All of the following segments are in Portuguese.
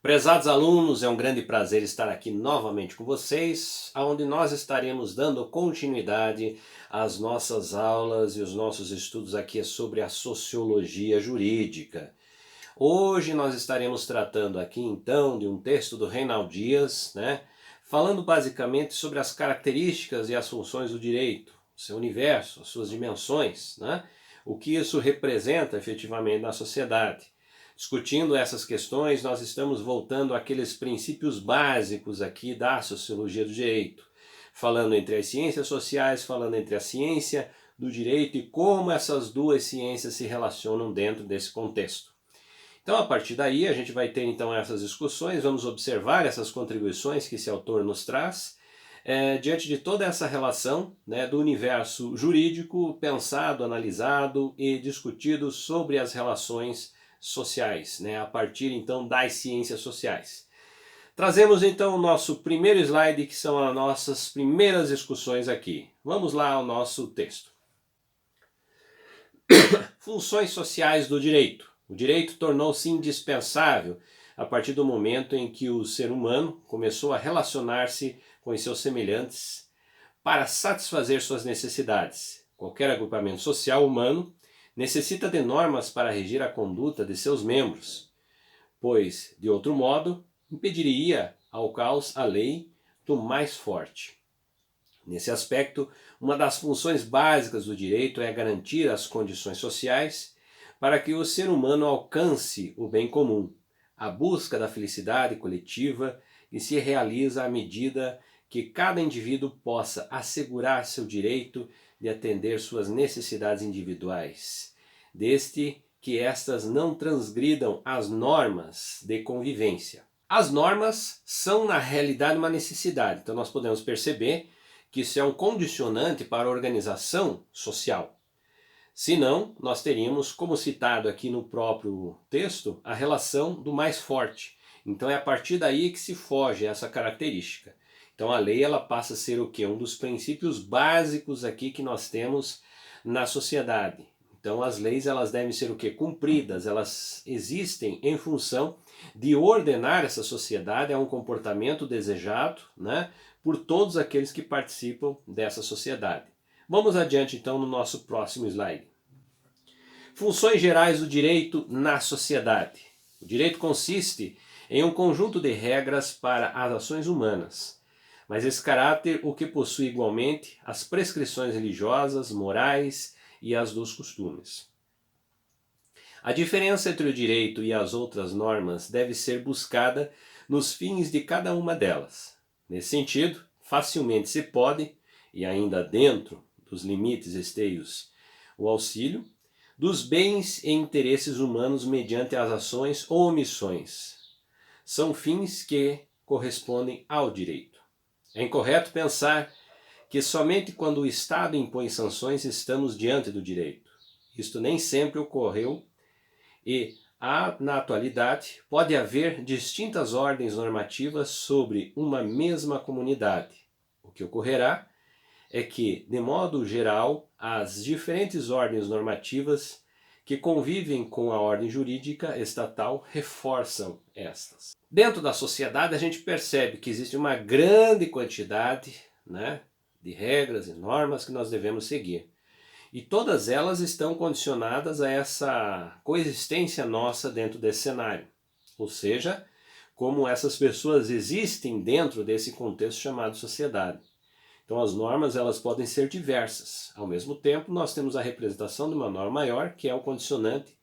Prezados alunos, é um grande prazer estar aqui novamente com vocês, onde nós estaremos dando continuidade às nossas aulas e os nossos estudos aqui sobre a sociologia jurídica. Hoje nós estaremos tratando aqui então de um texto do Reinaldo Dias, falando basicamente sobre as características e as funções do direito, seu universo, as suas dimensões, o que isso representa efetivamente na sociedade. Discutindo essas questões, nós estamos voltando àqueles princípios básicos aqui da sociologia do direito, falando entre as ciências sociais, falando entre a ciência do direito e como essas duas ciências se relacionam dentro desse contexto. Então, a partir daí, a gente vai ter então essas discussões, vamos observar essas contribuições que esse autor nos traz, diante de toda essa relação do universo jurídico pensado, analisado e discutido sobre as relações sociais, a partir então das ciências sociais. Trazemos então o nosso primeiro slide, que são as nossas primeiras discussões aqui. Vamos lá ao nosso texto. Funções sociais do direito. O direito tornou-se indispensável a partir do momento em que o ser humano começou a relacionar-se com os seus semelhantes para satisfazer suas necessidades. Qualquer agrupamento social humano necessita de normas para regir a conduta de seus membros, pois, de outro modo, impediria ao caos a lei do mais forte. Nesse aspecto, uma das funções básicas do direito é garantir as condições sociais para que o ser humano alcance o bem comum, a busca da felicidade coletiva, e se realiza à medida que cada indivíduo possa assegurar seu direito de atender suas necessidades individuais, desde que estas não transgridam as normas de convivência. As normas são, na realidade, uma necessidade, então nós podemos perceber que isso é um condicionante para a organização social. Senão, nós teríamos, como citado aqui no próprio texto, a relação do mais forte. Então é a partir daí que se foge essa característica. Então a lei ela passa a ser o quê? Um dos princípios básicos aqui que nós temos na sociedade. Então as leis elas devem ser o quê? Cumpridas, elas existem em função de ordenar essa sociedade a um comportamento desejado, por todos aqueles que participam dessa sociedade. Vamos adiante então no nosso próximo slide. Funções gerais do direito na sociedade. O direito consiste em um conjunto de regras para as ações humanas, mas esse caráter o que possui igualmente as prescrições religiosas, morais e as dos costumes. A diferença entre o direito e as outras normas deve ser buscada nos fins de cada uma delas. Nesse sentido, facilmente se pode, e ainda dentro dos limites esteios, o auxílio dos bens e interesses humanos mediante as ações ou omissões. São fins que correspondem ao direito. É incorreto pensar que somente quando o Estado impõe sanções estamos diante do direito. Isto nem sempre ocorreu e, na atualidade, pode haver distintas ordens normativas sobre uma mesma comunidade. O que ocorrerá é que, de modo geral, as diferentes ordens normativas que convivem com a ordem jurídica estatal reforçam estas. Dentro da sociedade a gente percebe que existe uma grande quantidade de regras e normas que nós devemos seguir. E todas elas estão condicionadas a essa coexistência nossa dentro desse cenário. Ou seja, como essas pessoas existem dentro desse contexto chamado sociedade. Então as normas elas podem ser diversas. Ao mesmo tempo nós temos a representação de uma norma maior, que é o condicionante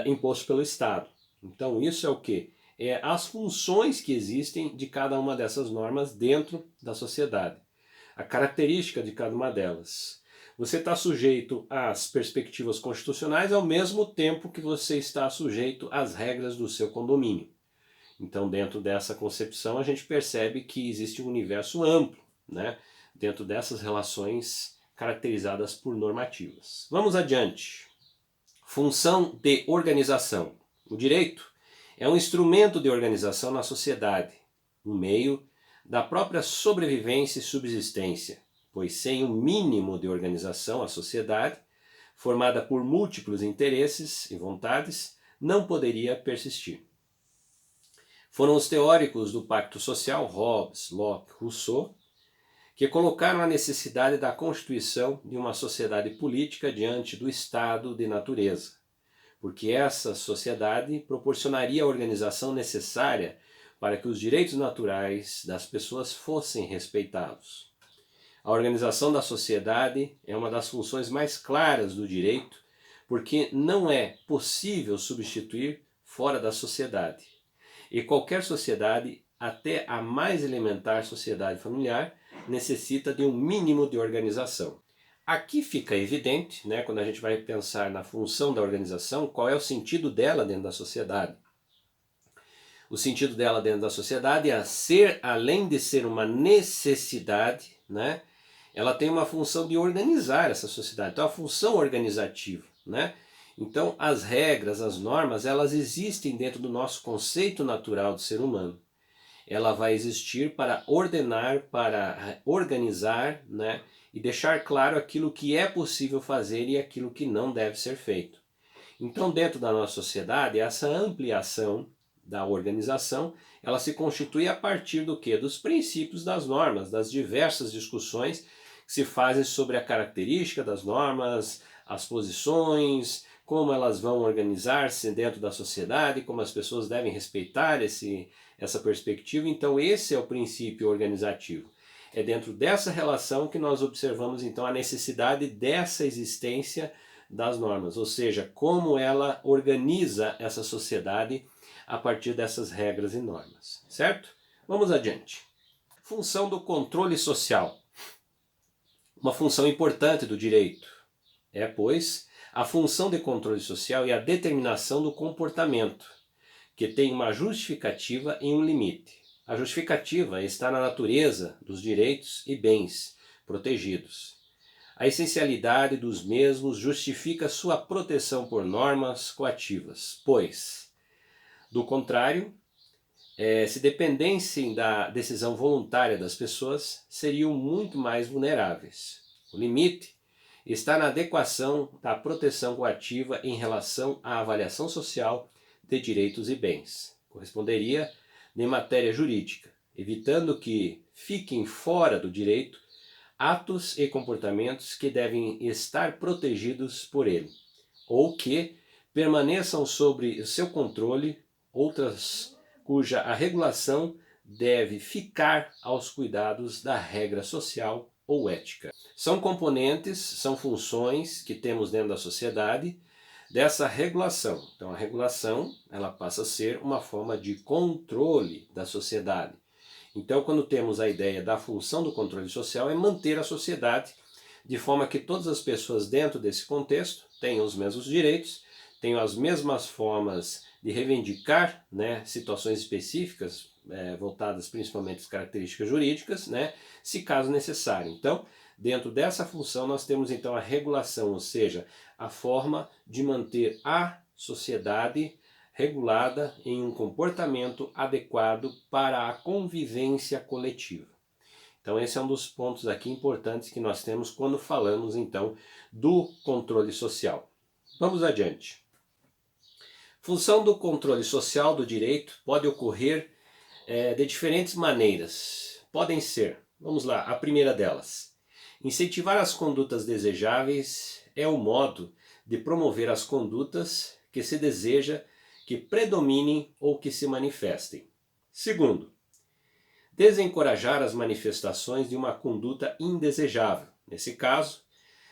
imposto pelo Estado. Então isso é o quê? É as funções que existem de cada uma dessas normas dentro da sociedade. A característica de cada uma delas. Você está sujeito às perspectivas constitucionais ao mesmo tempo que você está sujeito às regras do seu condomínio. Então dentro dessa concepção a gente percebe que existe um universo amplo, dentro dessas relações caracterizadas por normativas. Vamos adiante. Função de organização. O direito é um instrumento de organização na sociedade, um meio da própria sobrevivência e subsistência, pois sem um mínimo de organização a sociedade, formada por múltiplos interesses e vontades, não poderia persistir. Foram os teóricos do Pacto Social, Hobbes, Locke, Rousseau, que colocaram a necessidade da constituição de uma sociedade política diante do estado de natureza, porque essa sociedade proporcionaria a organização necessária para que os direitos naturais das pessoas fossem respeitados. A organização da sociedade é uma das funções mais claras do direito, porque não é possível substituir fora da sociedade. E qualquer sociedade, até a mais elementar sociedade familiar, necessita de um mínimo de organização. Aqui fica evidente, né, quando a gente vai pensar na função da organização, qual é o sentido dela dentro da sociedade. O sentido dela dentro da sociedade é ser, além de ser uma necessidade, né, ela tem uma função de organizar essa sociedade, então a função organizativa, né? Então as regras, as normas, elas existem dentro do nosso conceito natural do ser humano. Ela vai existir para ordenar, para organizar, né? E deixar claro aquilo que é possível fazer e aquilo que não deve ser feito. Então dentro da nossa sociedade, essa ampliação da organização, ela se constitui a partir do quê? Dos princípios das normas, das diversas discussões que se fazem sobre a característica das normas, as posições, como elas vão organizar-se dentro da sociedade, como as pessoas devem respeitar essa perspectiva. Então esse é o princípio organizativo. É dentro dessa relação que nós observamos então a necessidade dessa existência das normas, ou seja, como ela organiza essa sociedade a partir dessas regras e normas, certo? Vamos adiante. Função do controle social. Uma função importante do direito é, pois, a função de controle social e a determinação do comportamento, que tem uma justificativa e um limite. A justificativa está na natureza dos direitos e bens protegidos. A essencialidade dos mesmos justifica sua proteção por normas coativas, pois, do contrário, se dependessem da decisão voluntária das pessoas, seriam muito mais vulneráveis. O limite está na adequação da proteção coativa em relação à avaliação social de direitos e bens. Corresponderia de matéria jurídica, evitando que fiquem fora do direito atos e comportamentos que devem estar protegidos por ele, ou que permaneçam sob o seu controle, outras cuja a regulação deve ficar aos cuidados da regra social ou ética. São componentes, são funções que temos dentro da sociedade dessa regulação. Então a regulação, ela passa a ser uma forma de controle da sociedade. Então quando temos a ideia da função do controle social é manter a sociedade de forma que todas as pessoas dentro desse contexto tenham os mesmos direitos, tenham as mesmas formas de reivindicar, né, situações específicas, voltadas principalmente às características jurídicas, né, se caso necessário. Então, dentro dessa função nós temos então a regulação, ou seja, a forma de manter a sociedade regulada em um comportamento adequado para a convivência coletiva. Então esse é um dos pontos aqui importantes que nós temos quando falamos então do controle social. Vamos adiante. Função do controle social do direito pode ocorrer de diferentes maneiras. Podem ser, vamos lá, a primeira delas. Incentivar as condutas desejáveis é o modo de promover as condutas que se deseja que predominem ou que se manifestem. Segundo, desencorajar as manifestações de uma conduta indesejável. Nesse caso,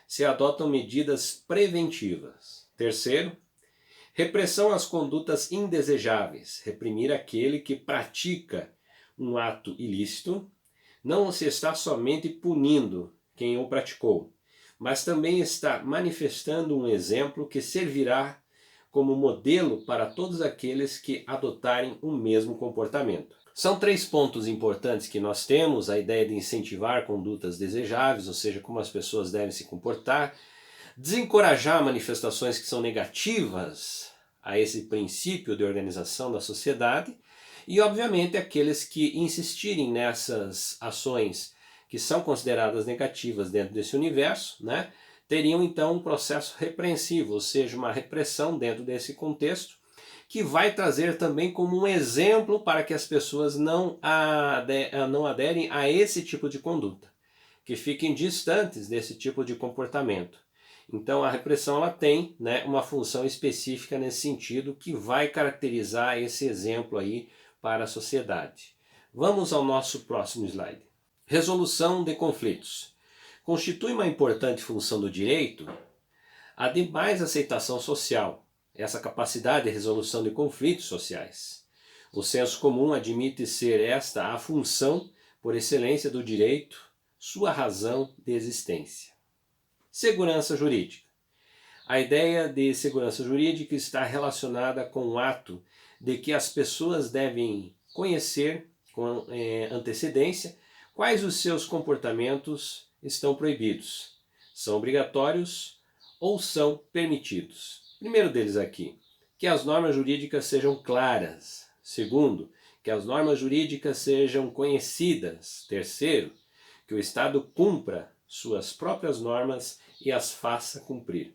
se adotam medidas preventivas. Terceiro, repressão às condutas indesejáveis. Reprimir aquele que pratica um ato ilícito. Não se está somente punindo quem o praticou, mas também está manifestando um exemplo que servirá como modelo para todos aqueles que adotarem o mesmo comportamento. São três pontos importantes que nós temos: a ideia de incentivar condutas desejáveis, ou seja, como as pessoas devem se comportar, desencorajar manifestações que são negativas a esse princípio de organização da sociedade, e obviamente aqueles que insistirem nessas ações que são consideradas negativas dentro desse universo, né, teriam então um processo repreensivo, ou seja, uma repressão dentro desse contexto, que vai trazer também como um exemplo para que as pessoas não aderem a esse tipo de conduta, que fiquem distantes desse tipo de comportamento. Então a repressão ela tem, né, uma função específica nesse sentido que vai caracterizar esse exemplo aí para a sociedade. Vamos ao nosso próximo slide. Resolução de conflitos. Constitui uma importante função do direito a de mais aceitação social, essa capacidade de resolução de conflitos sociais. O senso comum admite ser esta a função por excelência do direito, sua razão de existência. Segurança jurídica. A ideia de segurança jurídica está relacionada com o ato de que as pessoas devem conhecer com antecedência quais os seus comportamentos estão proibidos, são obrigatórios ou são permitidos. Primeiro deles aqui, que as normas jurídicas sejam claras. Segundo, que as normas jurídicas sejam conhecidas. Terceiro, que o Estado cumpra suas próprias normas e as faça cumprir.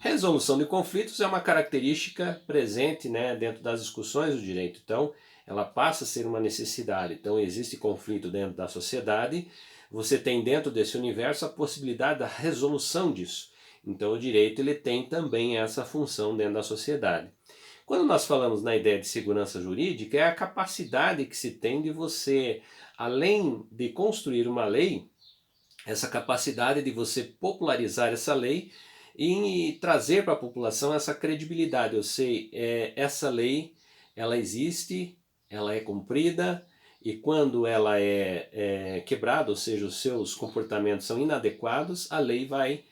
Resolução de conflitos é uma característica presente, né, dentro das discussões do direito. Então, ela passa a ser uma necessidade. Então, existe conflito dentro da sociedade, você tem dentro desse universo a possibilidade da resolução disso. Então, o direito ele tem também essa função dentro da sociedade. Quando nós falamos na ideia de segurança jurídica, é a capacidade que se tem de você, além de construir uma lei, essa capacidade de você popularizar essa lei e trazer para a população essa credibilidade. Eu sei, essa lei, ela existe, ela é cumprida, e quando ela é quebrada, ou seja, os seus comportamentos são inadequados, a lei vai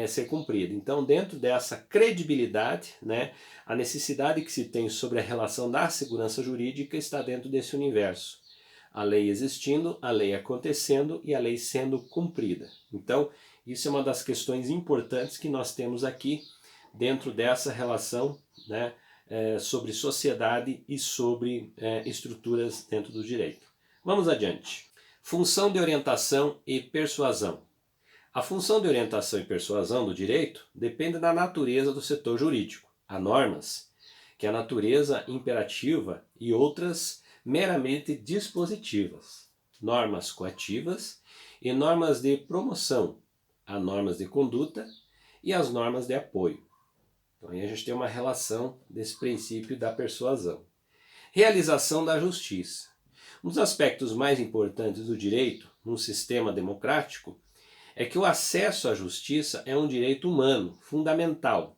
ser cumprida. Então, dentro dessa credibilidade, né, a necessidade que se tem sobre a relação da segurança jurídica está dentro desse universo. A lei existindo, a lei acontecendo e a lei sendo cumprida. Então, isso é uma das questões importantes que nós temos aqui dentro dessa relação, né, sobre sociedade e sobre estruturas dentro do direito. Vamos adiante. Função de orientação e persuasão. A função de orientação e persuasão do direito depende da natureza do setor jurídico. Há normas, que é a natureza imperativa, e outras meramente dispositivas. Normas coativas e normas de promoção. Há normas de conduta e as normas de apoio. Então aí a gente tem uma relação desse princípio da persuasão. Realização da justiça. Um dos aspectos mais importantes do direito, num sistema democrático, é que o acesso à justiça é um direito humano, fundamental,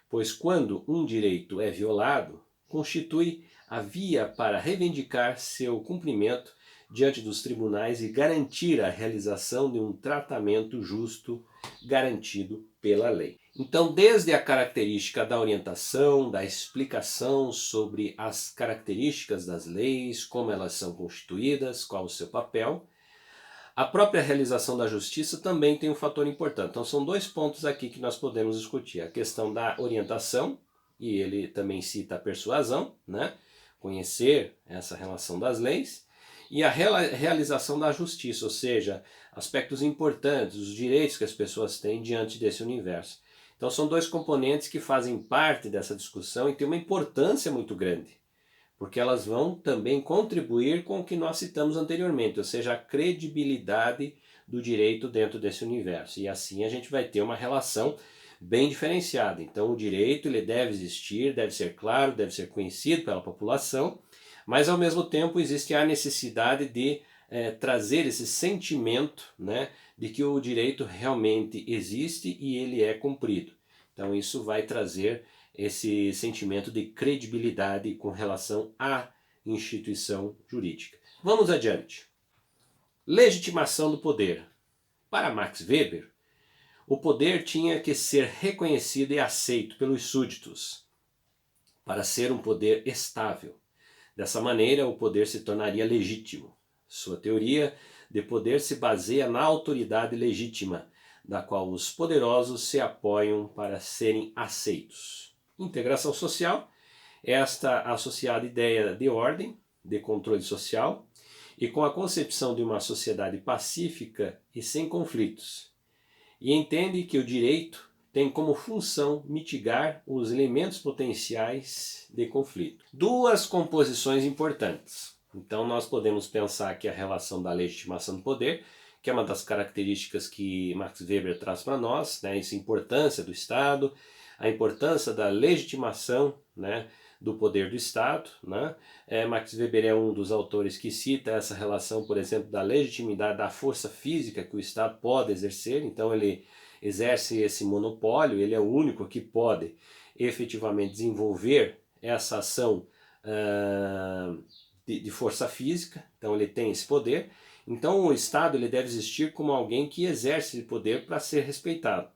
pois quando um direito é violado, constitui a via para reivindicar seu cumprimento diante dos tribunais e garantir a realização de um tratamento justo garantido pela lei. Então, desde a característica da orientação, da explicação sobre as características das leis, como elas são constituídas, qual o seu papel, a própria realização da justiça também tem um fator importante. Então são dois pontos aqui que nós podemos discutir. A questão da orientação, e ele também cita a persuasão, né? Conhecer essa relação das leis, e a realização da justiça, ou seja, aspectos importantes, os direitos que as pessoas têm diante desse universo. Então são dois componentes que fazem parte dessa discussão e têm uma importância muito grande, porque elas vão também contribuir com o que nós citamos anteriormente, ou seja, a credibilidade do direito dentro desse universo. E assim a gente vai ter uma relação bem diferenciada. Então o direito ele deve existir, deve ser claro, deve ser conhecido pela população, mas ao mesmo tempo existe a necessidade de trazer esse sentimento, né, de que o direito realmente existe e ele é cumprido. Então isso vai trazer esse sentimento de credibilidade com relação à instituição jurídica. Vamos adiante. Legitimação do poder. Para Max Weber, o poder tinha que ser reconhecido e aceito pelos súditos para ser um poder estável. Dessa maneira, o poder se tornaria legítimo. Sua teoria de poder se baseia na autoridade legítima, da qual os poderosos se apoiam para serem aceitos. Integração social, esta associada à ideia de ordem, de controle social, e com a concepção de uma sociedade pacífica e sem conflitos. E entende que o direito tem como função mitigar os elementos potenciais de conflito. Duas composições importantes. Então nós podemos pensar que a relação da legitimação do poder, que é uma das características que Max Weber traz para nós, né, essa importância do Estado, a importância da legitimação, né, do poder do Estado. Né? Max Weber é um dos autores que cita essa relação, por exemplo, da legitimidade da força física que o Estado pode exercer. Então ele exerce esse monopólio, ele é o único que pode efetivamente desenvolver essa ação de força física, então ele tem esse poder. Então o Estado ele deve existir como alguém que exerce esse poder para ser respeitado.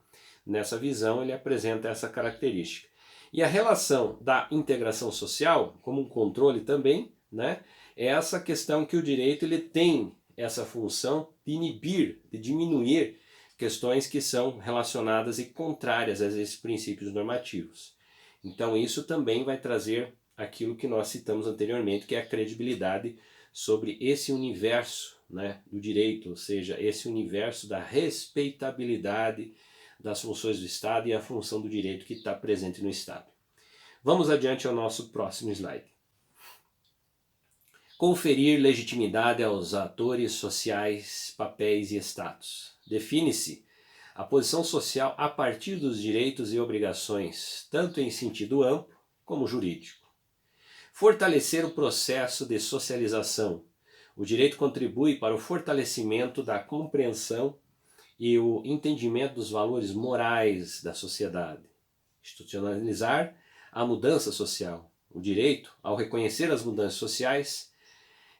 Nessa visão ele apresenta essa característica. E a relação da integração social, como um controle também, né, é essa questão que o direito ele tem essa função de inibir, de diminuir questões que são relacionadas e contrárias a esses princípios normativos. Então isso também vai trazer aquilo que nós citamos anteriormente, que é a credibilidade sobre esse universo, né, do direito, ou seja, esse universo da respeitabilidade das funções do Estado e a função do direito que está presente no Estado. Vamos adiante ao nosso próximo slide. Conferir legitimidade aos atores sociais, papéis e status. Define-se a posição social a partir dos direitos e obrigações, tanto em sentido amplo como jurídico. Fortalecer o processo de socialização. O direito contribui para o fortalecimento da compreensão e o entendimento dos valores morais da sociedade. Institucionalizar a mudança social. O direito, ao reconhecer as mudanças sociais,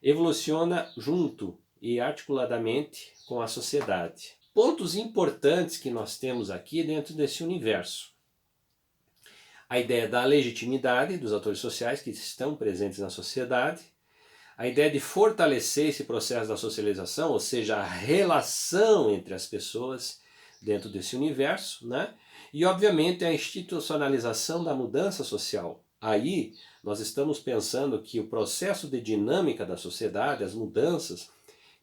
evoluciona junto e articuladamente com a sociedade. Pontos importantes que nós temos aqui dentro desse universo. A ideia da legitimidade dos atores sociais que estão presentes na sociedade, a ideia de fortalecer esse processo da socialização, ou seja, a relação entre as pessoas dentro desse universo, né? E obviamente a institucionalização da mudança social. Aí nós estamos pensando que o processo de dinâmica da sociedade, as mudanças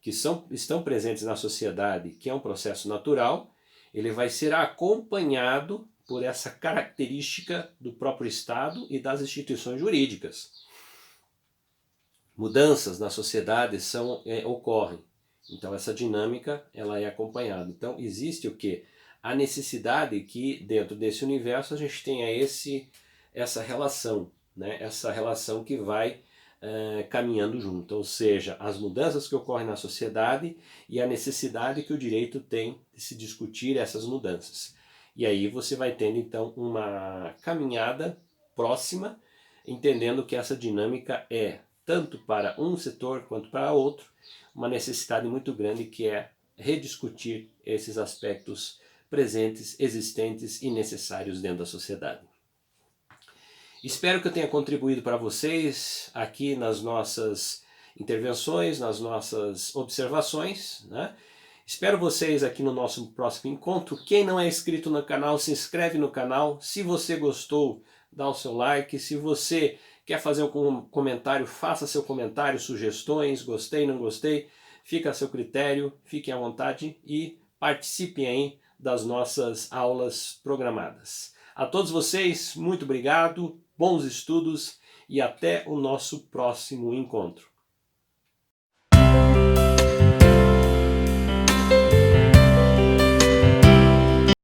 que estão presentes na sociedade, que é um processo natural, ele vai ser acompanhado por essa característica do próprio Estado e das instituições jurídicas. Mudanças na sociedade ocorrem, então essa dinâmica ela é acompanhada. Então existe o quê? A necessidade que dentro desse universo a gente tenha essa relação, né? Essa relação que vai caminhando junto, ou seja, as mudanças que ocorrem na sociedade e a necessidade que o direito tem de se discutir essas mudanças. E aí você vai tendo então uma caminhada próxima, entendendo que essa dinâmica é, tanto para um setor quanto para outro, uma necessidade muito grande que é rediscutir esses aspectos presentes, existentes e necessários dentro da sociedade. Espero que eu tenha contribuído para vocês aqui nas nossas intervenções, nas nossas observações, né? Espero vocês aqui no nosso próximo encontro. Quem não é inscrito no canal, se inscreve no canal. Se você gostou, dá o seu like. Se você quer fazer um comentário, faça seu comentário, sugestões, gostei, não gostei. Fica a seu critério, fiquem à vontade e participem aí das nossas aulas programadas. A todos vocês, muito obrigado, bons estudos e até o nosso próximo encontro.